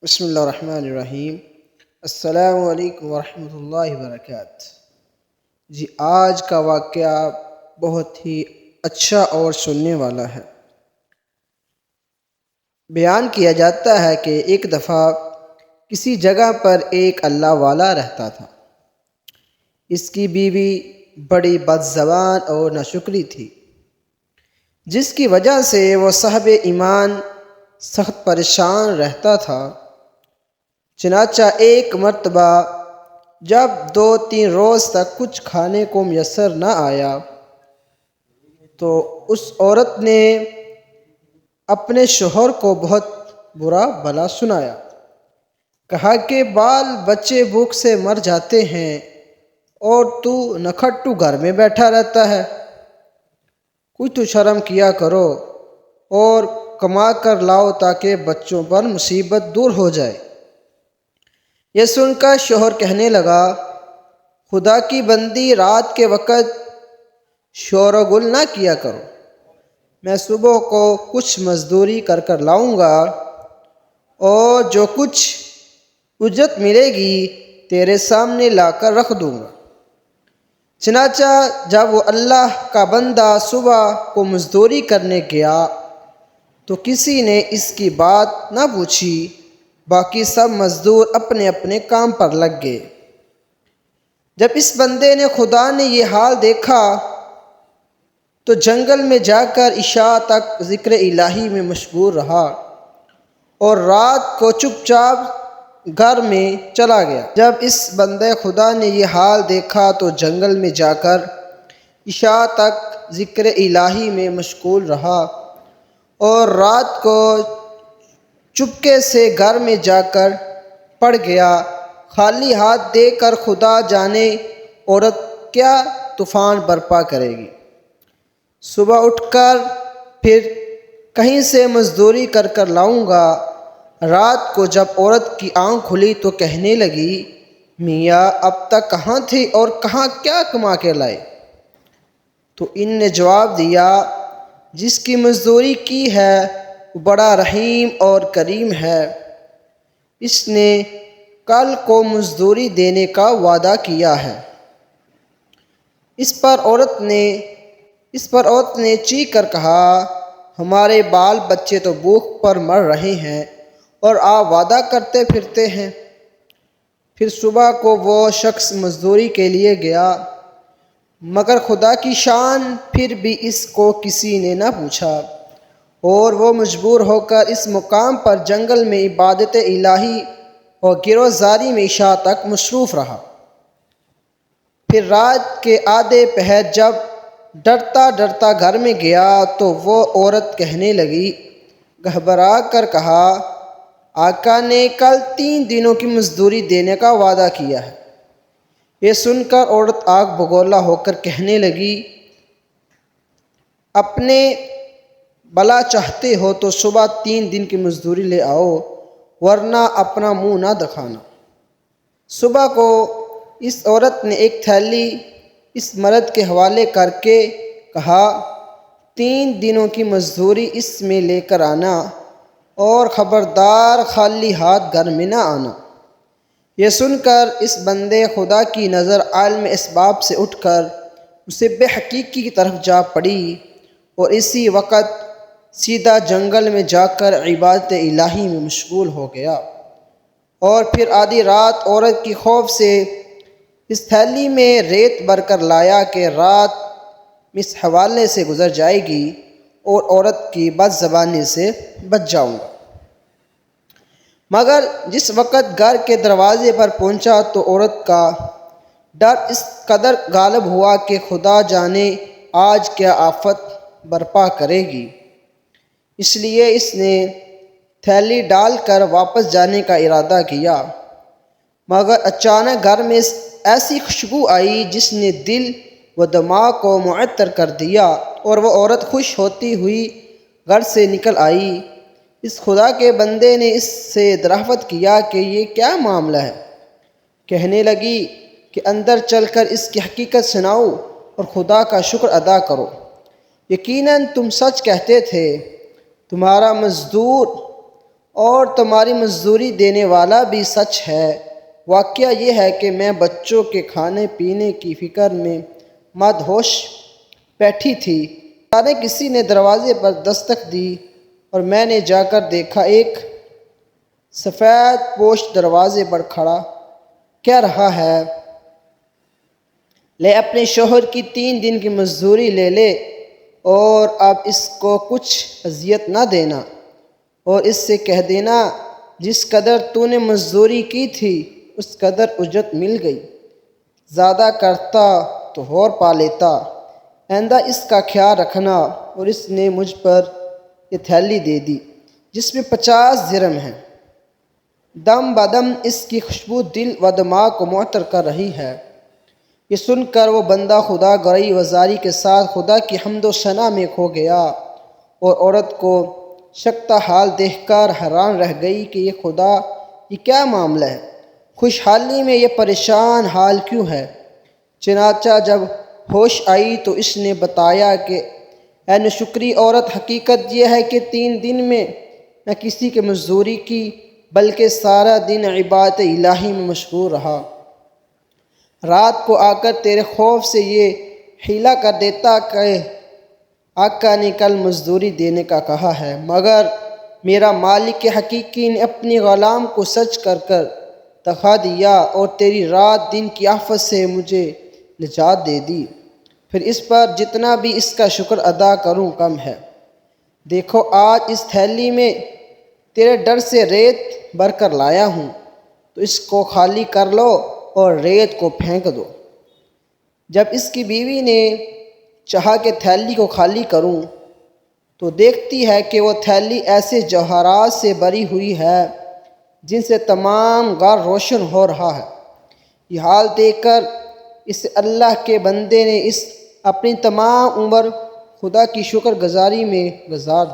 بسم اللہ الرحمن الرحیم۔ السلام علیکم ورحمۃ اللہ وبرکاتہ۔ جی آج کا واقعہ بہت ہی اچھا اور سننے والا ہے۔ بیان کیا جاتا ہے کہ ایک دفعہ کسی جگہ پر ایک اللہ والا رہتا تھا۔ اس کی بیوی بڑی بد زبان اور ناشکری تھی، جس کی وجہ سے وہ صاحب ایمان سخت پریشان رہتا تھا۔ چنانچہ ایک مرتبہ جب 2-3 روز تک کچھ کھانے کو میسر نہ آیا تو اس عورت نے اپنے شوہر کو بہت برا بھلا سنایا۔ کہا کہ بال بچے بھوک سے مر جاتے ہیں اور تو نکھٹو گھر میں بیٹھا رہتا ہے۔ کچھ تو شرم کیا کرو اور کما کر لاؤ تاکہ بچوں پر مصیبت دور ہو جائے۔ یہ سن کر شوہر کہنے لگا، خدا کی بندی، رات کے وقت شور و گل نہ کیا کرو، میں صبح کو کچھ مزدوری کر لاؤں گا اور جو کچھ اجرت ملے گی تیرے سامنے لا کر رکھ دوں گا۔ چنانچہ جب وہ اللہ کا بندہ صبح کو مزدوری کرنے گیا تو کسی نے اس کی بات نہ پوچھی، باقی سب مزدور اپنے اپنے کام پر لگ گئے۔ جب اس بندے نے خدا نے یہ حال دیکھا تو جنگل میں جا کر عشاء تک ذکر الہی میں مشغول رہا اور رات کو چپ چاپ گھر میں چلا گیا۔ جب اس بندے خدا نے یہ حال دیکھا تو جنگل میں جا کر عشاء تک ذکر الہی میں مشغول رہا اور رات کو چپکے سے گھر میں جا کر پڑ گیا۔ خالی ہاتھ دے کر خدا جانے عورت کیا طوفان برپا کرے گی۔ صبح اٹھ کر پھر کہیں سے مزدوری کر لاؤں گا۔ رات کو جب عورت کی آنکھ کھلی تو کہنے لگی، میاں اب تک کہاں تھے اور کہاں کیا کما کے لائے؟ تو ان نے جواب دیا، جس کی مزدوری کی ہے وہ بڑا رحیم اور کریم ہے، اس نے کل کو مزدوری دینے کا وعدہ کیا ہے۔ اس پر عورت نے چیخ کر کہا، ہمارے بال بچے تو بھوک پر مر رہے ہیں اور آپ وعدہ کرتے پھرتے ہیں۔ پھر صبح کو وہ شخص مزدوری کے لیے گیا، مگر خدا کی شان پھر بھی اس کو کسی نے نہ پوچھا اور وہ مجبور ہو کر اس مقام پر جنگل میں عبادت الہی اور گروزاری میں عشاء تک مصروف رہا۔ پھر رات کے آدھے پہر جب ڈرتا گھر میں گیا تو وہ عورت کہنے لگی، گھبرا کر کہا، آقا نے کل 3 دنوں کی مزدوری دینے کا وعدہ کیا ہے۔ یہ سن کر عورت آگ بگولا ہو کر کہنے لگی، اپنے بھلا چاہتے ہو تو صبح 3 دن کی مزدوری لے آؤ، ورنہ اپنا منہ نہ دکھانا۔ صبح کو اس عورت نے ایک تھیلی اس مرد کے حوالے کر کے کہا، 3 دنوں کی مزدوری اس میں لے کر آنا اور خبردار خالی ہاتھ گھر میں نہ آنا۔ یہ سن کر اس بندے خدا کی نظر عالم اسباب سے اٹھ کر اسے بے حقیقی کی طرف جا پڑی اور اسی وقت سیدھا جنگل میں جا کر عبادت الہی میں مشغول ہو گیا۔ اور پھر آدھی رات عورت کی خوف سے اس تھیلی میں ریت بھر کر لایا کہ رات اس حوالے سے گزر جائے گی اور عورت کی بد زبانی سے بچ جاؤں گا۔ مگر جس وقت گھر کے دروازے پر پہنچا تو عورت کا ڈر اس قدر غالب ہوا کہ خدا جانے آج کیا آفت برپا کرے گی، اس لیے اس نے تھیلی ڈال کر واپس جانے کا ارادہ کیا۔ مگر اچانک گھر میں ایسی خوشبو آئی جس نے دل و دماغ کو معطر کر دیا اور وہ عورت خوش ہوتی ہوئی گھر سے نکل آئی۔ اس خدا کے بندے نے اس سے دریافت کیا کہ یہ کیا معاملہ ہے؟ کہنے لگی کہ اندر چل کر اس کی حقیقت سناؤ اور خدا کا شکر ادا کرو۔ یقیناً تم سچ کہتے تھے، تمہارا مزدور اور تمہاری مزدوری دینے والا بھی سچ ہے۔ واقعہ یہ ہے کہ میں بچوں کے کھانے پینے کی فکر میں مدہوش بیٹھی تھی، اچانک کسی نے دروازے پر دستک دی اور میں نے جا کر دیکھا ایک سفید پوش دروازے پر کھڑا کہہ رہا ہے، لے اپنے شوہر کی 3 دن کی مزدوری لے لے اور اب اس کو کچھ اذیت نہ دینا، اور اس سے کہہ دینا جس قدر تو نے مزدوری کی تھی اس قدر اجرت مل گئی، زیادہ کرتا تو اور پا لیتا، آئندہ اس کا خیال رکھنا۔ اور اس نے مجھ پر یہ تھیلی دے دی جس میں 50 درہم ہیں۔ دم بدم اس کی خوشبو دل و دماغ کو معطر کر رہی ہے۔ یہ سن کر وہ بندہ خدا گرئی وزاری کے ساتھ خدا کی حمد و ثنا میں کھو گیا، اور عورت کو شکتا حال دیکھ کر حیران رہ گئی کہ یہ خدا، یہ کیا معاملہ ہے، خوشحالی میں یہ پریشان حال کیوں ہے؟ چنانچہ جب ہوش آئی تو اس نے بتایا کہ اے ناشکری عورت، حقیقت یہ ہے کہ 3 دن میں نہ کسی کی مزدوری کی بلکہ سارا دن عبادت الہی میں مشغول رہا۔ رات کو آ کر تیرے خوف سے یہ حیلہ کر دیتا کہ آقا نے کل مزدوری دینے کا کہا ہے، مگر میرا مالک حقیقی نے اپنی غلام کو سچ کر کر دکھا دیا اور تیری رات دن کی آفت سے مجھے نجات دے دی، پھر اس پر جتنا بھی اس کا شکر ادا کروں کم ہے۔ دیکھو آج اس تھیلی میں تیرے ڈر سے ریت بھر کر لایا ہوں، تو اس کو خالی کر لو اور ریت کو پھینک دو۔ جب اس کی بیوی نے چاہا کہ تھیلی کو خالی کروں تو دیکھتی ہے کہ وہ تھیلی ایسے جواہرات سے بھری ہوئی ہے جن سے تمام گھر روشن ہو رہا ہے۔ یہ حال دیکھ کر اس اللہ کے بندے نے اپنی تمام عمر خدا کی شکر گزاری میں گزار دی۔